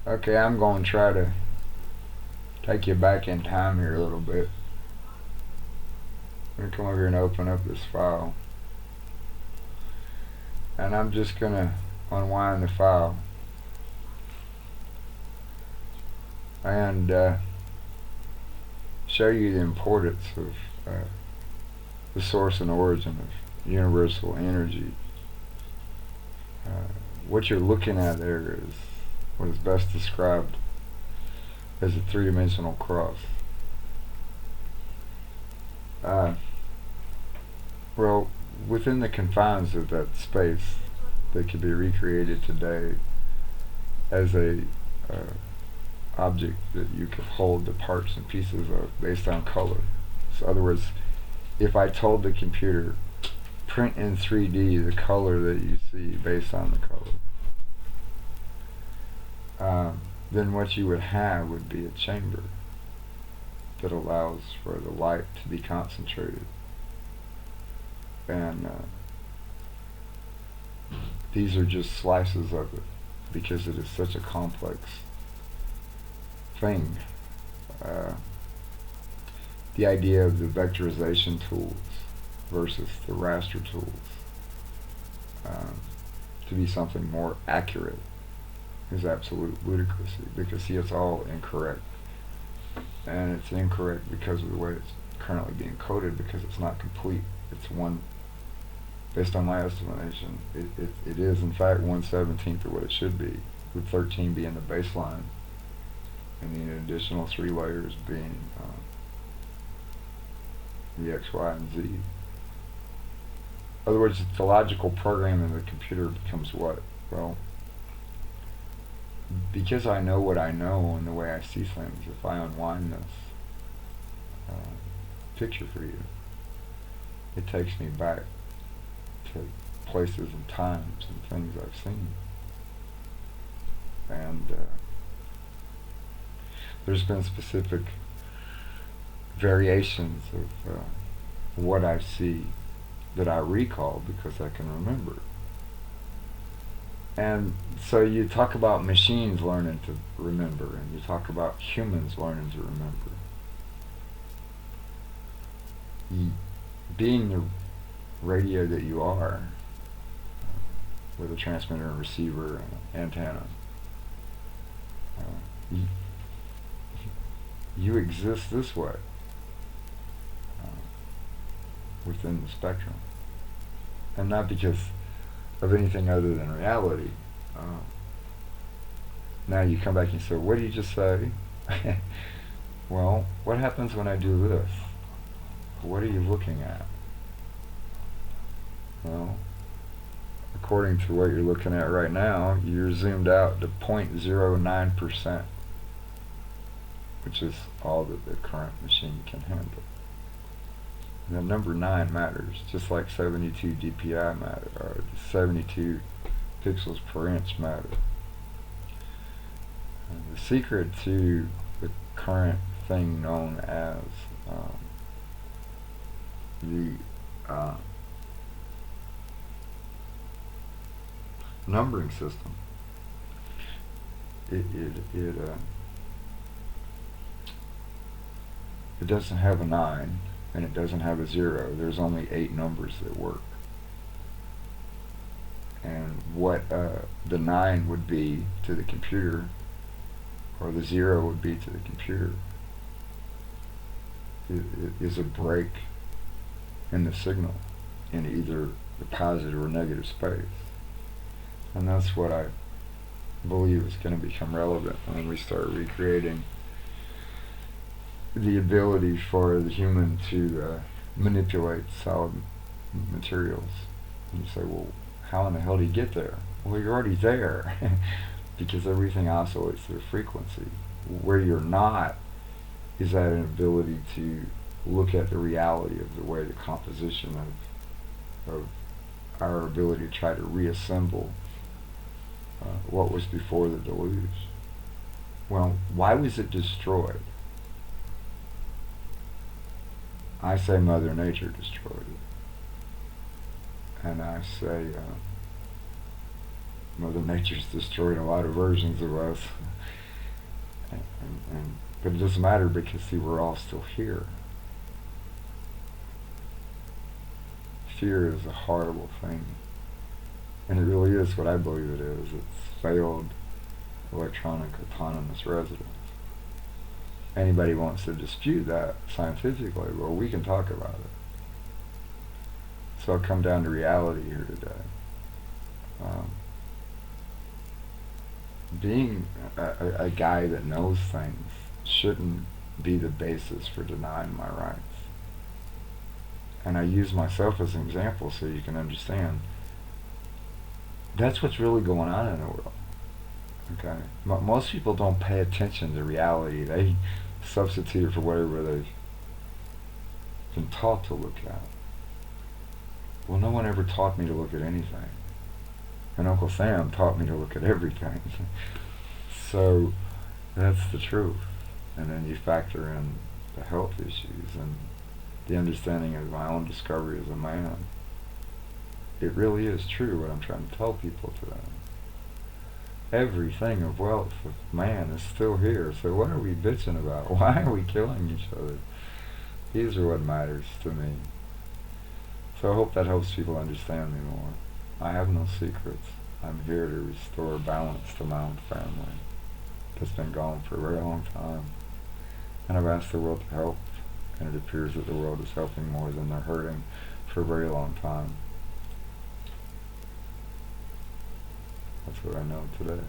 Okay, I'm going to try to take you back in time here a little bit. I'm going to come over here and open up this file. And I'm just going to unwind the file. And show you the importance of the source and origin of universal energy. What you're looking at there is what is best described as a three-dimensional cross. Well, within the confines of that space, that could be recreated today as a object that you could hold the parts and pieces of based on color. So, in other words, if I told the computer, print in 3D the color that you see based on the color, then what you would have would be a chamber that allows for the light to be concentrated. And these are just slices of it because it is such a complex thing. The idea of the vectorization tools versus the raster tools to be something more accurate is absolute ludicrousy, because see, it's all incorrect. And it's incorrect because of the way it's currently being coded, because it's not complete. It's one, based on my estimation, it is in fact 1/17 of what it should be, with 13 being the baseline and the additional 3 layers being the X, Y, and Z. In other words, the logical programming of the computer becomes what? Well, because I know what I know and the way I see things, if I unwind this picture for you, it takes me back to places and times and things I've seen. And there's been specific variations of what I see that I recall because I can remember. And so you talk about machines learning to remember, and you talk about humans learning to remember. Being the radio that you are, with a transmitter and receiver and an antenna, you exist this way within the spectrum, and not because of anything other than reality. Now you come back and say, what did you just say? Well, what happens when I do this? What are you looking at? Well, according to what you're looking at right now, you're zoomed out to 0.09%, which is all that the current machine can handle. And the number 9 matters, just like 72 dpi matter, or 72 pixels per inch matter. And the secret to the current thing known as the numbering system, it doesn't have a 9 and it doesn't have a 0. There's only 8 numbers that work. And what the 9 would be to the computer, or the 0 would be to the computer, is a break in the signal in either the positive or negative space. And that's what I believe is going to become relevant when we start recreating the ability for the human to manipulate solid materials. And you say, well, how in the hell do you get there? Well, you're already there because everything oscillates their frequency. Where you're not is that an ability to look at the reality of the way the composition of our ability to try to reassemble what was before the deluge. Well, why was it destroyed? I say Mother Nature destroyed it. And I say Mother Nature's destroyed a lot of versions of us But it doesn't matter because, see, we're all still here. Fear is a horrible thing. And it really is what I believe it is. It's failed electronic autonomous residence. Anybody wants to dispute that scientifically, well, we can talk about it. So I'll come down to reality here today. Being a guy that knows things shouldn't be the basis for denying my rights. And I use myself as an example so you can understand. That's what's really going on in the world. Okay? Most people don't pay attention to reality. They substitute for whatever they've been taught to look at. Well, no one ever taught me to look at anything. And Uncle Sam taught me to look at everything. So that's the truth. And then you factor in the health issues and the understanding of my own discovery as a man. It really is true what I'm trying to tell people today. Everything of wealth of man is still here. So what are we bitching about? Why are we killing each other? These are what matters to me. So I hope that helps people understand me more. I have no secrets. I'm here to restore balance to my own family that's been gone for a very long time. And I've asked the world to help, and it appears that the world is helping more than they're hurting for a very long time. That's what I know today.